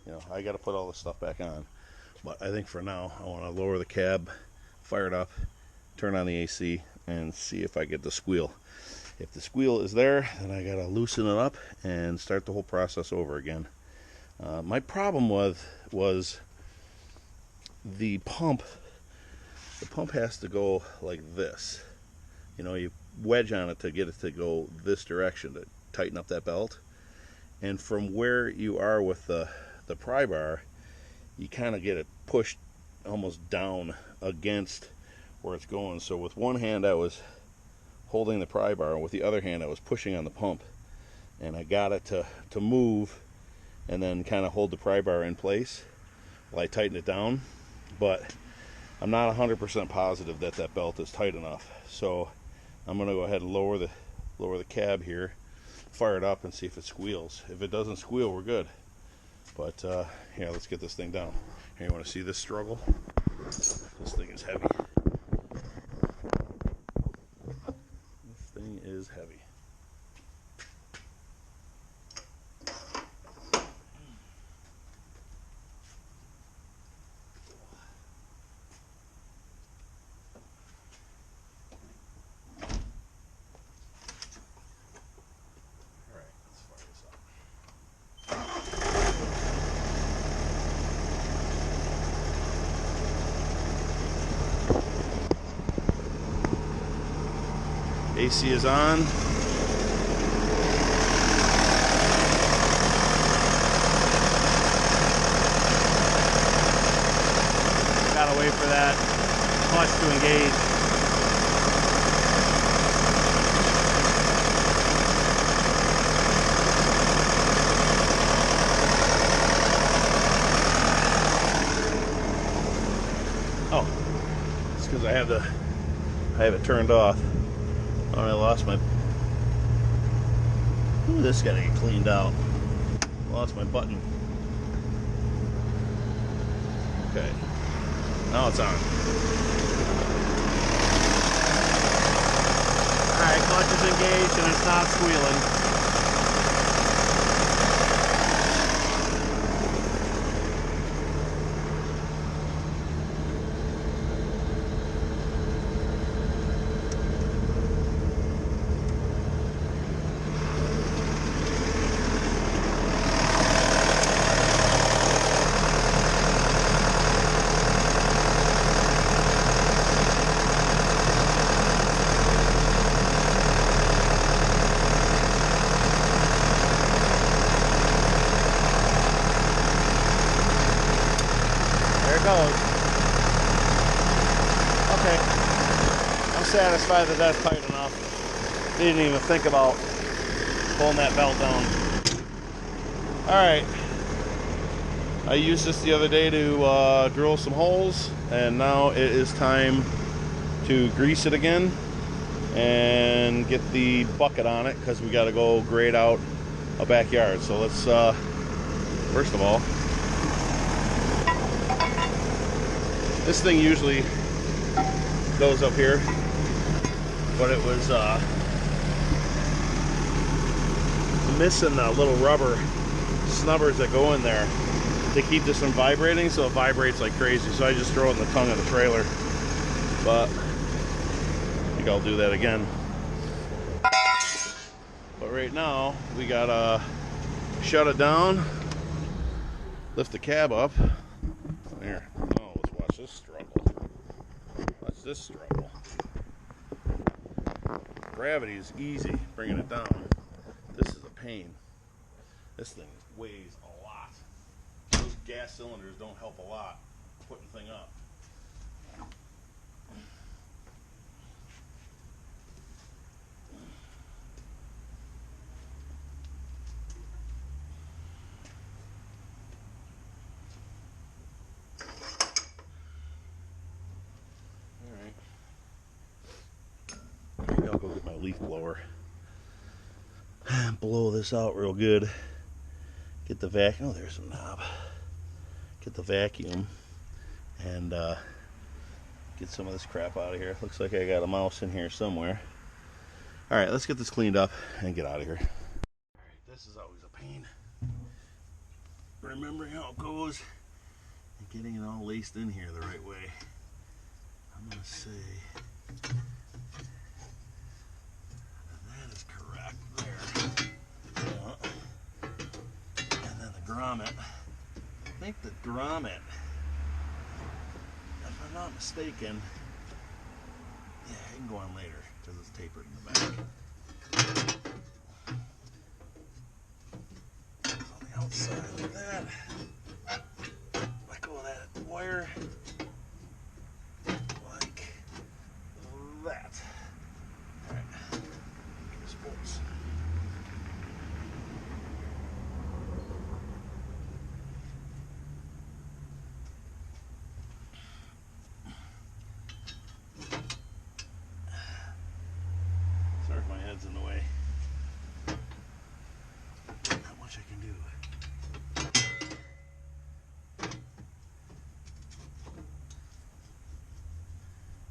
you know, I got to put all this stuff back on. But I think for now, I want to lower the cab, fire it up, turn on the AC, and see if I get the squeal. If the squeal is there, then I got to loosen it up and start the whole process over again. My problem was the pump. The pump has to go like this. You know, you wedge on it to get it to go this direction to tighten up that belt. And from where you are with the pry bar, you kind of get it pushed almost down against where it's going. So with one hand I was holding the pry bar, and with the other hand I was pushing on the pump, and I got it to move and then kind of hold the pry bar in place while I tighten it down. But I'm not 100% positive that that belt is tight enough, so I'm going to go ahead and lower the cab here, fire it up, and see if it squeals. If it doesn't squeal, we're good. But yeah, let's get this thing down. Here, you want to see this struggle? This thing is heavy. This thing is heavy. AC is on. Gotta wait for that clutch to engage. Oh, it's because I have it turned off. Oh, I lost my... Ooh, this gotta get cleaned out. Lost my button. Okay. Now it's on. Alright, clutch is engaged and it's not squealing. Goes. Okay, I'm satisfied that that's tight enough. Didn't even think about pulling that belt down. Alright, I used this the other day to drill some holes, and now it is time to grease it again and get the bucket on it, because we got to go grade out a backyard. So let's first of all, this thing usually goes up here, but it was missing the little rubber snubbers that go in there to keep this from vibrating, so it vibrates like crazy. So I just throw it in the tongue of the trailer, but I think I'll do that again. But right now we gotta shut it down, lift the cab up. Here. This struggle. Watch this struggle. Gravity is easy bringing it down. This is a pain. This thing weighs a lot. Those gas cylinders don't help a lot putting the thing up. I'll go get my leaf blower and blow this out real good. Get the vacuum. Oh, there's a knob. Get the vacuum and get some of this crap out of here. Looks like I got a mouse in here somewhere. Alright, let's get this cleaned up and get out of here. Alright, this is always a pain. remembering how it goes and getting it all laced in here the right way. I'm going to say that is correct there. And then the grommet. I think the grommet, if I'm not mistaken, yeah, it can go on later because it's tapered in the back. On the outside like that. Let go of that wire like that. Alright, here's bolts. Sorry if my head's in the way. Not much I can do.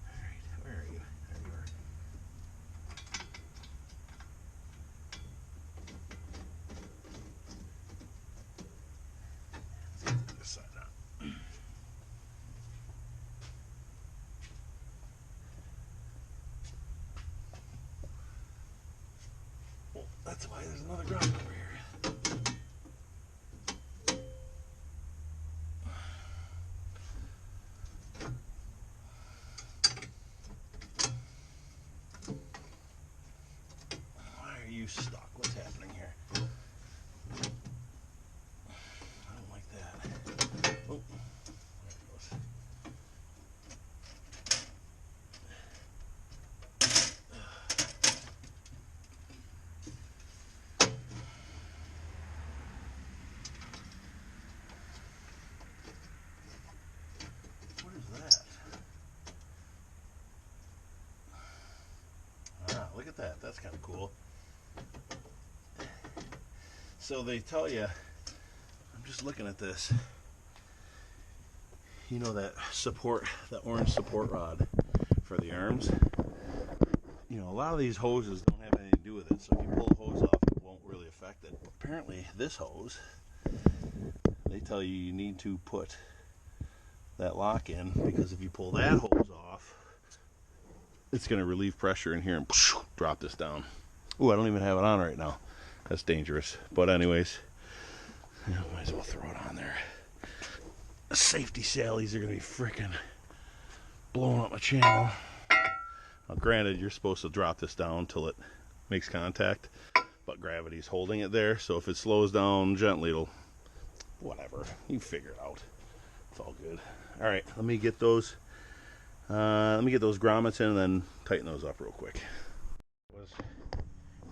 Alright, where are you? There you are. Let's get to this side now. Well, that's why there's another grommet over here. Why are you stuck? What's happening here? I don't like that. Oh, there it goes. What is that? Ah, look at that. That's kind of cool. So they tell you, I'm just looking at this. You know that support, that orange support rod for the arms? You know, a lot of these hoses don't have anything to do with it. So if you pull the hose off, it won't really affect it. But apparently this hose, they tell you you need to put that lock in, because if you pull that hose off, it's going to relieve pressure in here and drop this down. Ooh, I don't even have it on right now. That's dangerous. But anyways, yeah, might as well throw it on there. The safety sallies are going to be freaking blowing up my channel. Now granted, you're supposed to drop this down until it makes contact, but gravity's holding it there, so if it slows down gently, it'll, whatever, you figure it out. It's all good. All right, let me get those grommets in and then tighten those up real quick. It was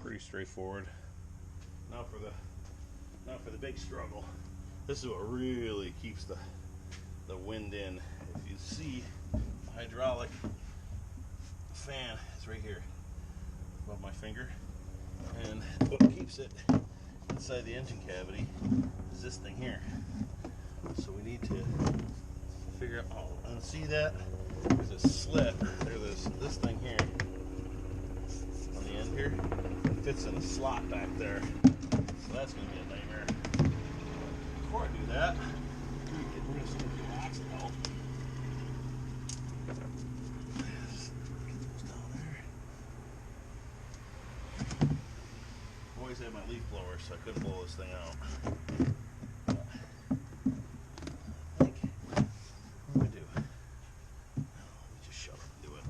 pretty straightforward. Now for the big struggle. This is what really keeps the wind in. If you see, the hydraulic fan is right here above my finger, and what keeps it inside the engine cavity is this thing here. So we need to figure out, oh, and see that there's a slit, there's this thing here on the end here, it fits in a slot back there, so that's going to be a nightmare. Before I do that, I'm going to get rid of some of the axle out. Just get those down there. Always had my leaf blower, so I couldn't blow this thing out. I think, what do I do? Let me just shut up and do it.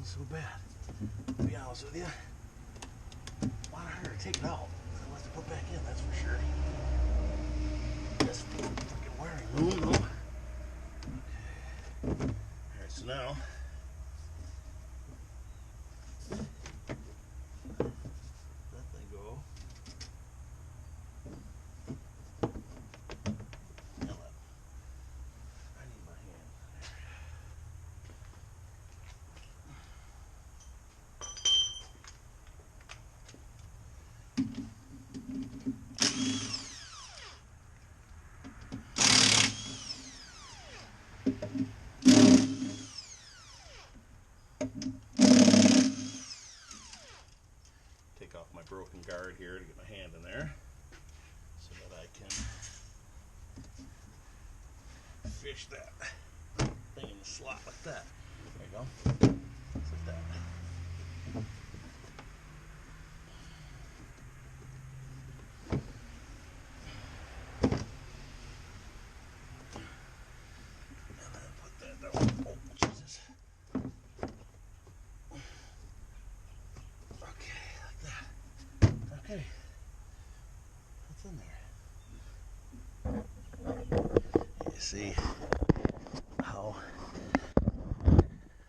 So bad, to be honest with you. A lot harder to take it out than it was to put back in, that's for sure. This fucking wiring loom, though. Okay. Alright, so now let that go. Now let. I need my hand. broken guard here to get my hand in there so that I can fish that thing in the slot like that. There you go. Just like that. And then put that down. Oh, Jesus. Okay, like that. Okay. What's in there? You see how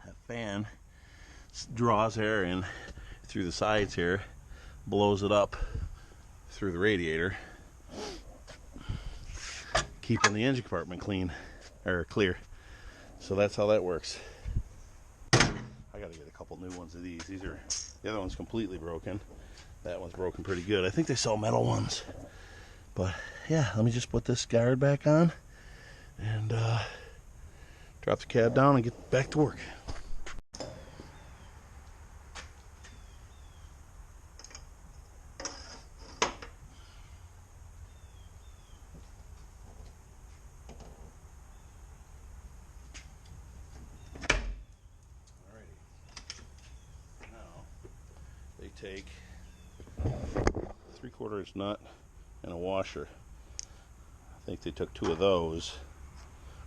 that fan draws air in through the sides here, blows it up through the radiator, keeping the engine compartment clean or clear. So that's how that works. I gotta get a couple new ones of these. The other one's completely broken. That one's broken pretty good. I think they sell metal ones. But yeah, let me just put this guard back on and drop the cab down and get back to work. They take 3/4 nut and a washer. I think they took 2 of those,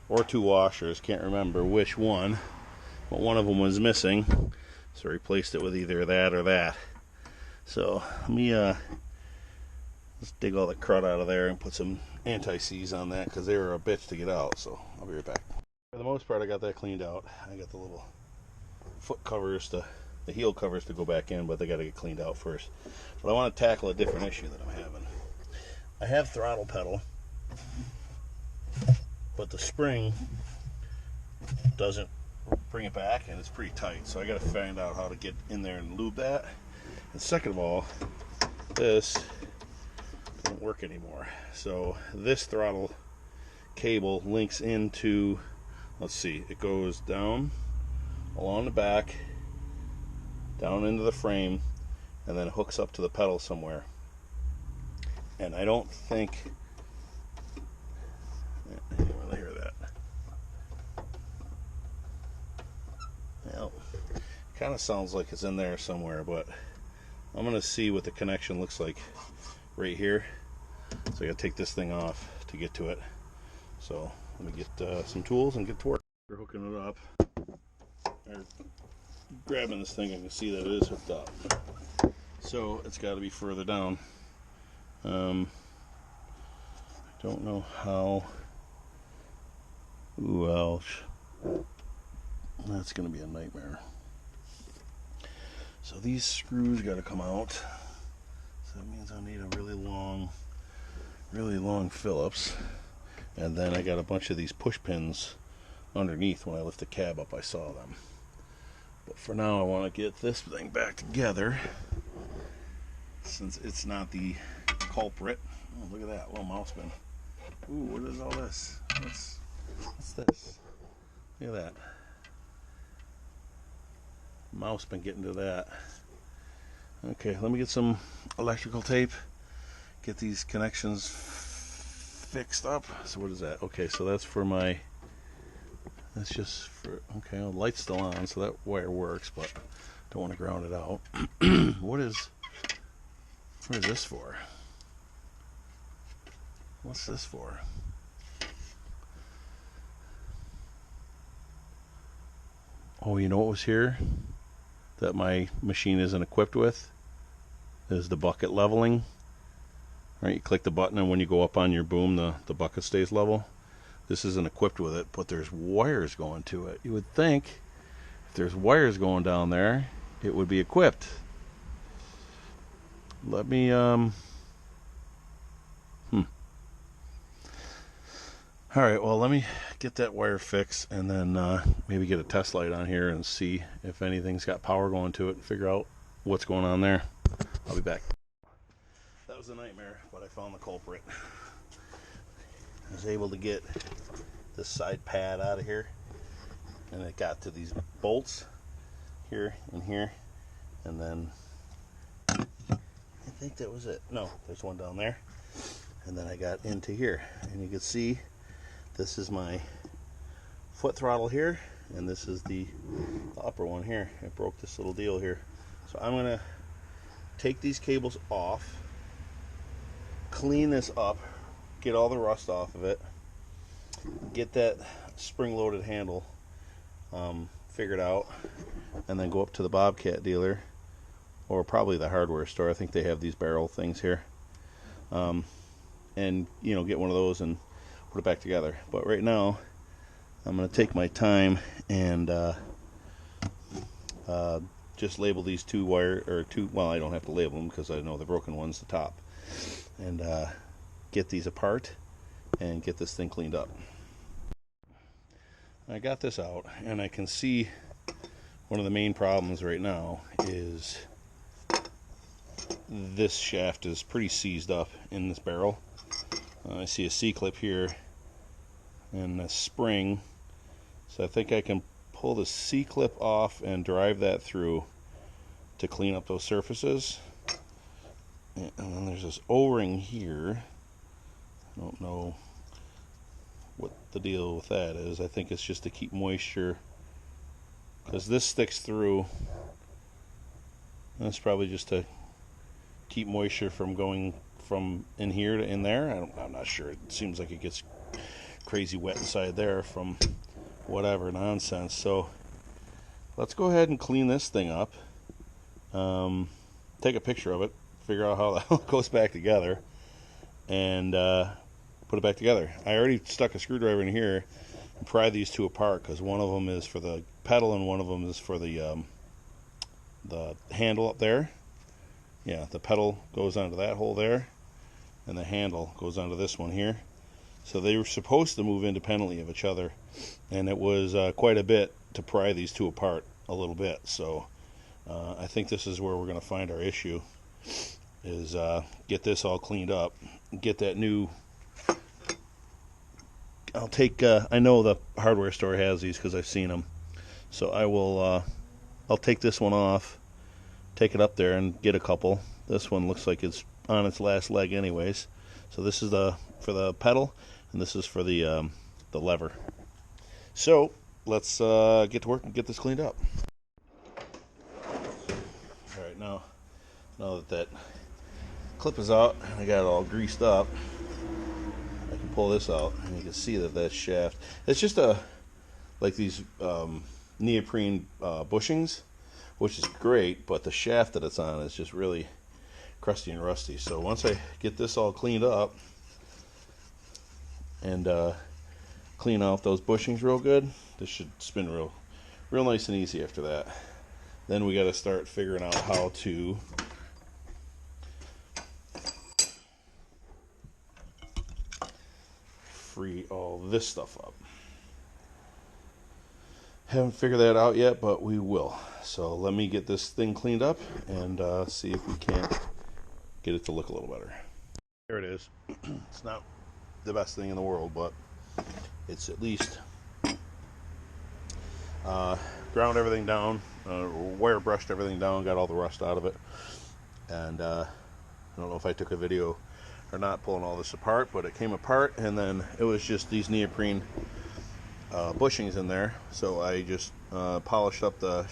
or 2 washers, can't remember which one, but one of them was missing, so I replaced it with either that or that. So let me let's dig all the crud out of there and put some anti-seize on that, because they were a bitch to get out. So I'll be right back. For the most part, I got that cleaned out. I got the little foot covers to the heel covers to go back in, but they got to get cleaned out first. But I want to tackle a different issue that I'm having. I have throttle pedal, but the spring doesn't bring it back, and it's pretty tight. So I got to find out how to get in there and lube that. And second of all, this doesn't work anymore. So this throttle cable links into, let's see, it goes down along the back, down into the frame, and then hooks up to the pedal somewhere. And I don't think, I didn't really hear that. Well, kind of sounds like it's in there somewhere, but I'm gonna see what the connection looks like right here. So I gotta take this thing off to get to it. So let me get some tools and get to work. We're hooking it up, or grabbing this thing, I can see that it is hooked up. So it's got to be further down. I don't know how. Ooh, ouch. That's going to be a nightmare. So these screws got to come out. So that means I need a really long Phillips. And then I got a bunch of these push pins underneath. When I lift the cab up, I saw them. But for now, I want to get this thing back together, since it's not the culprit. Oh, look at that little mouse bin. Ooh, what is all this? What's this? Look at that. Mouse bin getting to that. Okay, let me get some electrical tape, get these connections fixed up. So what is that? Okay, so that's for my, that's just for, okay, well, the light's still on, so that wire works, but don't want to ground it out. What is this for? What's this for? Oh, you know what was here that my machine isn't equipped with? Is the bucket leveling. Right, you click the button, and when you go up on your boom, the bucket stays level. This isn't equipped with it, but there's wires going to it. You would think if there's wires going down there, it would be equipped. Let me all right, well, let me get that wire fixed, and then maybe get a test light on here and see if anything's got power going to it and figure out what's going on there. I'll be back. That was a nightmare, but I found the culprit. I was able to get this side pad out of here, and it got to these bolts here and here, and then I think that was it. No, there's one down there. And then I got into here. And you can see this is my foot throttle here. And this is the upper one here. I broke this little deal here. So I'm going to take these cables off, clean this up, get all the rust off of it, get that spring-loaded handle figured out, and then go up to the Bobcat dealer, or probably the hardware store. I think they have these barrel things here, and get one of those and put it back together. But right now I'm going to take my time and just label these two, well, I don't have to label them because I know the broken one's the top, and get these apart and get this thing cleaned up. I got this out, and I can see one of the main problems right now is this shaft is pretty seized up in this barrel. I see a C-clip here and a spring, so I think I can pull the C-clip off and drive that through to clean up those surfaces. And then there's this O-ring here. I don't know what the deal with that is. I think it's just to keep moisture, because this sticks through. That's probably just to keep moisture from going from in here to in there. I'm not sure. It seems like it gets crazy wet inside there from whatever nonsense. So let's go ahead and clean this thing up, take a picture of it, figure out how that goes back together, and put it back together. I already stuck a screwdriver in here and pry these two apart, because one of them is for the pedal and one of them is for the handle up there. Yeah, the pedal goes onto that hole there, and the handle goes onto this one here. So they were supposed to move independently of each other, and it was quite a bit to pry these two apart a little bit. So I think this is where we're going to find our issue, is get this all cleaned up, get that new. I'll take, I know the hardware store has these because I've seen them, so I'll take this one off, take it up there and get a couple. This one looks like it's on its last leg anyways. So this is for the pedal, and this is for the lever. So let's get to work and get this cleaned up. All right, now that clip is out and I got it all greased up, I can pull this out, and you can see that shaft, it's just like these neoprene bushings, which is great, but the shaft that it's on is just really crusty and rusty. So once I get this all cleaned up and clean out those bushings real good, this should spin real nice and easy after that. Then we got to start figuring out how to free all this stuff up. Haven't figured that out yet, but we will. So let me get this thing cleaned up and see if we can't get it to look a little better. There it is. It's not the best thing in the world, but it's at least ground everything down, wire brushed everything down, got all the rust out of it. And I don't know if I took a video or not pulling all this apart, but it came apart, and then it was just these neoprene bushings in there. So I just polished up the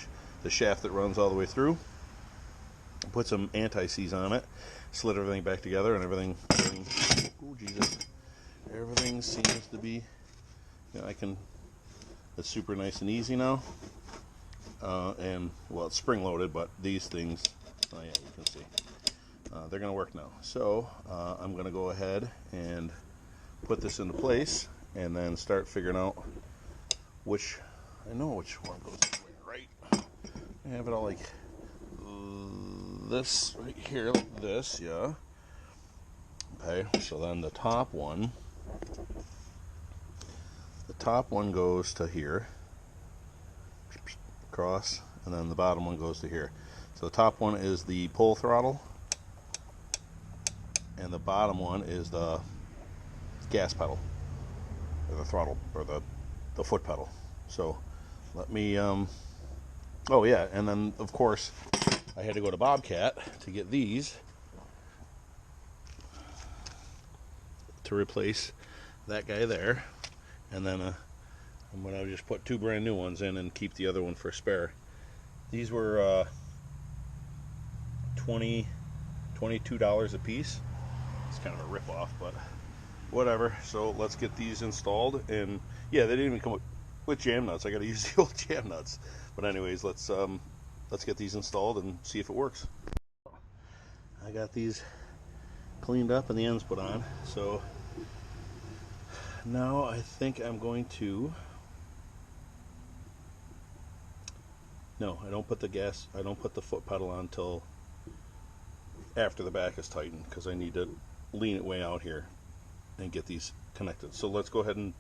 shaft that runs all the way through, put some anti-seize on it, slid everything back together, and everything oh Jesus, everything seems to be, it's super nice and easy now. And well, it's spring loaded, but these things, oh yeah, you can see they're gonna work now. So I'm gonna go ahead and put this into place, and then start figuring out which, I know which one goes right. I have it all like this right here, like this, yeah. Okay, so then the top one goes to here, across, and then the bottom one goes to here. So the top one is the pull throttle, and the bottom one is the gas pedal, or the throttle, or the foot pedal. So let me oh yeah, and then of course I had to go to Bobcat to get these, to replace that guy there, and then I'm going to just put 2 brand new ones in and keep the other one for spare. These were $22 a piece. It's kind of a rip-off, but whatever. So let's get these installed. And yeah, they didn't even come with jam nuts. I got to use the old jam nuts. But anyways, let's get these installed and see if it works. I got these cleaned up and the ends put on. So now I think I'm going to. No, I don't put the foot pedal on until after the back is tightened, because I need to lean it way out here and get these connected. So let's go ahead and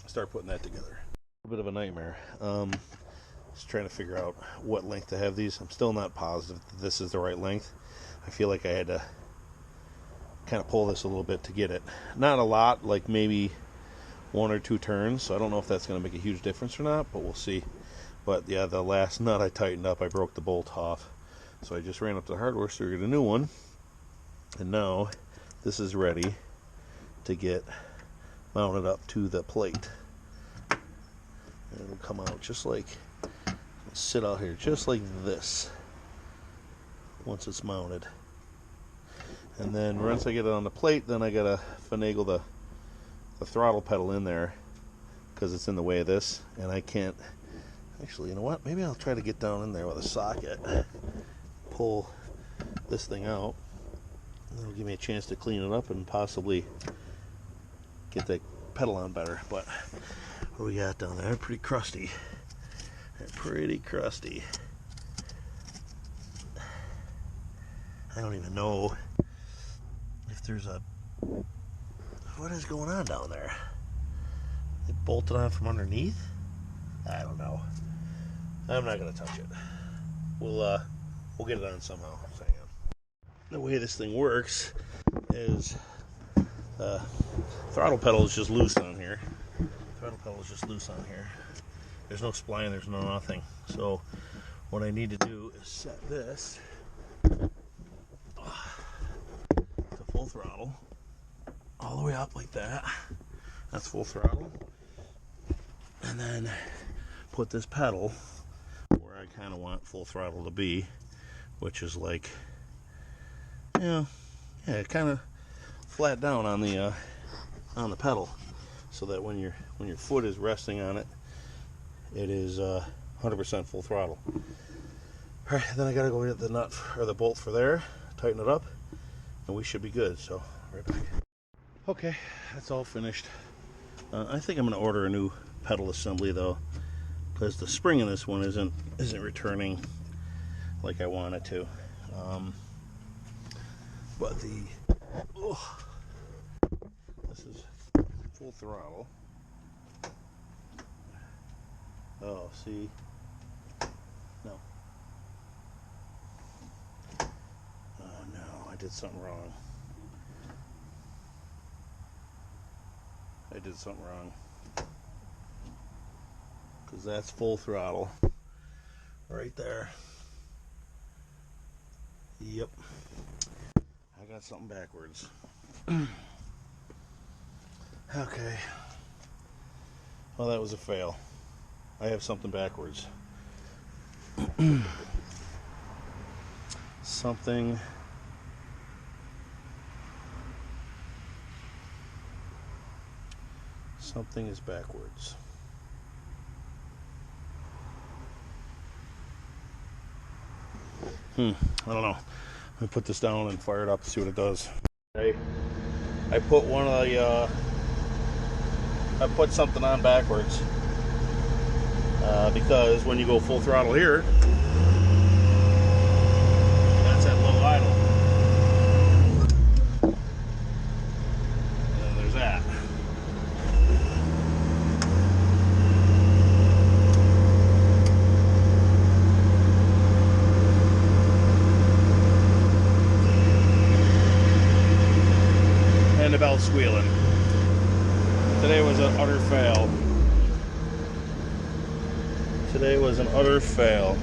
start putting that together. A bit of a nightmare. Just trying to figure out what length to have these. I'm still not positive that this is the right length. I feel like I had to kind of pull this a little bit to get it. Not a lot, like maybe 1 or 2 turns. So I don't know if that's going to make a huge difference or not, but we'll see. But yeah, the last nut I tightened up, I broke the bolt off. So I just ran up to the hardware store to get a new one. And now this is ready to get mounted up to the plate. And it'll come out just like, sit out here just like this once it's mounted. And then once I get it on the plate, then I gotta finagle the throttle pedal in there, because it's in the way of this, and I can't. Actually, you know what? Maybe I'll try to get down in there with a socket, pull this thing out. That'll give me a chance to clean it up and possibly get the pedal on better. But what do we got down there? Pretty crusty. Pretty crusty. I don't even know if there's a. What is going on down there? It bolted on from underneath? I don't know. I'm not gonna touch it. We'll get it on somehow. Hang on. The way this thing works is throttle pedal is just loose on here. Throttle pedal is just loose on here. There's no spline, there's no nothing. So what I need to do is set this to full throttle, all the way up like that. That's full throttle. And then put this pedal where I kind of want full throttle to be, which is like, yeah, kind of flat down on the pedal, so that when your foot is resting on it, it is 100% full throttle. All right, then I gotta go get the nut or the bolt for there, tighten it up, and we should be good. So right back. Okay, that's all finished. I think I'm gonna order a new pedal assembly though, because the spring in this one isn't returning like I want it to. But this is full throttle. Oh, see? No. Oh no, I did something wrong. Because that's full throttle right there. Yep. I got something backwards. Okay. Well, that was a fail. I have something backwards. Something is backwards. I don't know. Let me put this down and fire it up and see what it does. I put one of the I put something on backwards because when you go full throttle here, that's at low idle, and then there's that. And the belt squealing. Today was an utter fail. Today was an utter fail.